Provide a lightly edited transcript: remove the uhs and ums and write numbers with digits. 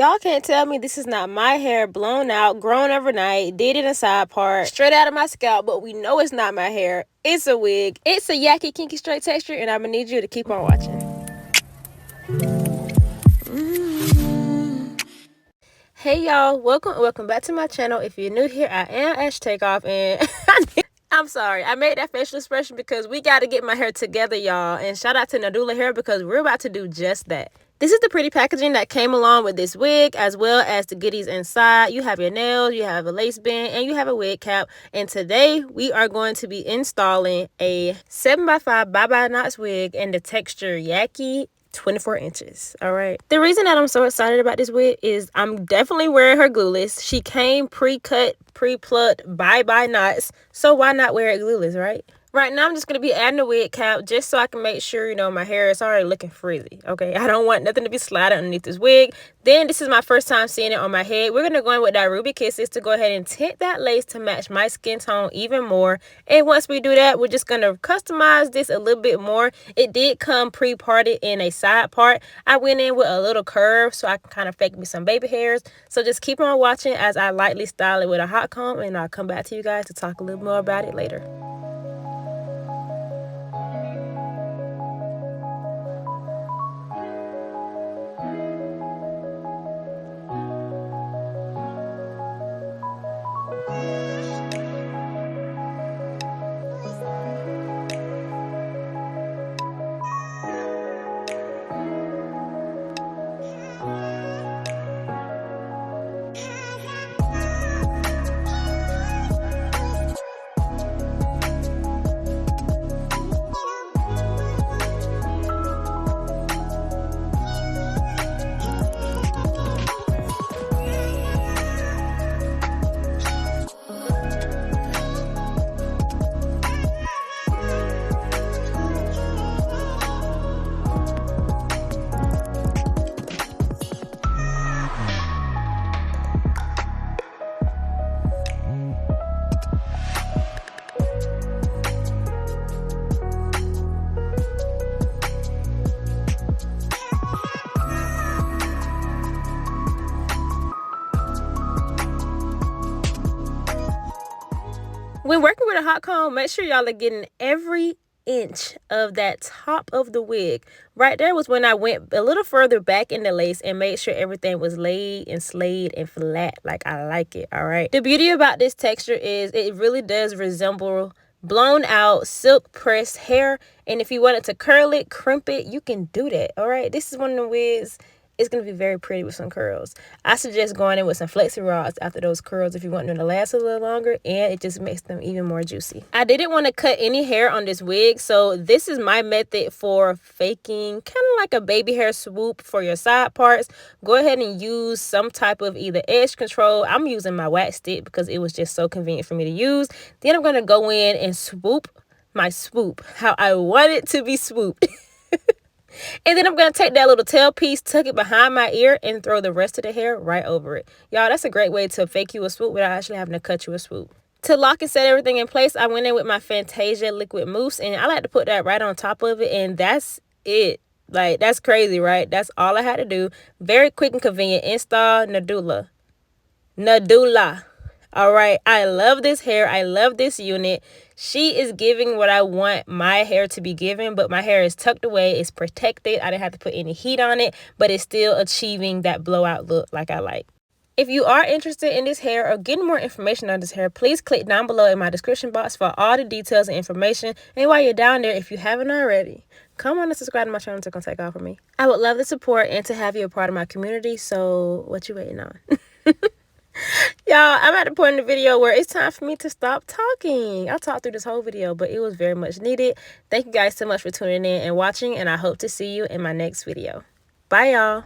Y'all can't tell me this is not my hair, blown out, grown overnight, did in a side part, straight out of my scalp, but we know it's not my hair. It's a wig. It's a YAKI kinky straight texture, and I'm gonna need you to keep on watching. Hey y'all, welcome back to my channel. If you're new here, I am Ash Takeoff, and I'm sorry, I made that facial expression because we got to get my hair together, y'all. And shout out to Nadula hair because we're about to do just that. This is the pretty packaging that came along with this wig, as well as the goodies inside. You have your nails, you have a lace band, and you have a wig cap. And today we are going to be installing a 7x5 bye-bye knots wig in the texture YAKI 24 inches. All right, the reason that I'm so excited about this wig is I'm definitely wearing her glueless. She came pre-cut, pre-plucked, bye-bye knots, so why not wear it glueless, right? Right now, I'm just going to be adding a wig cap just so I can make sure, you know, my hair is already looking frizzy, okay? I don't want nothing to be sliding underneath this wig. Then, this is my first time seeing it on my head. We're going to go in with that Ruby Kisses to go ahead and tint that lace to match my skin tone even more. And once we do that, we're just going to customize this a little bit more. It did come pre-parted in a side part. I went in with a little curve so I can kind of fake me some baby hairs. So just keep on watching as I lightly style it with a hot comb, and I'll come back to you guys to talk a little more about it later. When working with a hot comb, make sure y'all are getting every inch of that top of the wig. Right there was when I went a little further back in the lace and made sure everything was laid and slayed and flat like I like it. All right, the beauty about this texture is it really does resemble blown out silk pressed hair, and if you wanted to curl it, crimp it, you can do that. All right, this is one of the wigs. It's going to be very pretty with some curls. I suggest going in with some flexi rods after those curls if you want them to last a little longer, and it just makes them even more juicy. I didn't want to cut any hair on this wig, so this is my method for faking kind of like a baby hair swoop for your side parts. Go ahead and use some type of either edge control. I'm using my wax stick because it was just so convenient for me to use. Then I'm going to go in and swoop my swoop how I want it to be swooped. And then I'm going to take that little tail piece, tuck it behind my ear, and throw the rest of the hair right over it. Y'all, that's a great way to fake you a swoop without actually having to cut you a swoop. To lock and set everything in place, I went in with my Fantasia liquid mousse, and I like to put that right on top of it, and that's it. Like, that's crazy, right? That's all I had to do. Very quick and convenient. Install Nadula. All right, I love this hair. I love this unit. She is giving what I want my hair to be given, but my hair is tucked away. It's protected. I didn't have to put any heat on it, but it's still achieving that blowout look like I like. If you are interested in this hair or getting more information on this hair, please click down below in my description box for all the details and information. And while you're down there, if you haven't already, come on and subscribe to my channel to come take off for me. I would love the support and to have you a part of my community, so what you waiting on? Y'all, I'm at the point in the video where it's time for me to stop talking. I talked through this whole video, but it was very much needed. Thank you guys so much for tuning in and watching, and I hope to see you in my next video. Bye, y'all.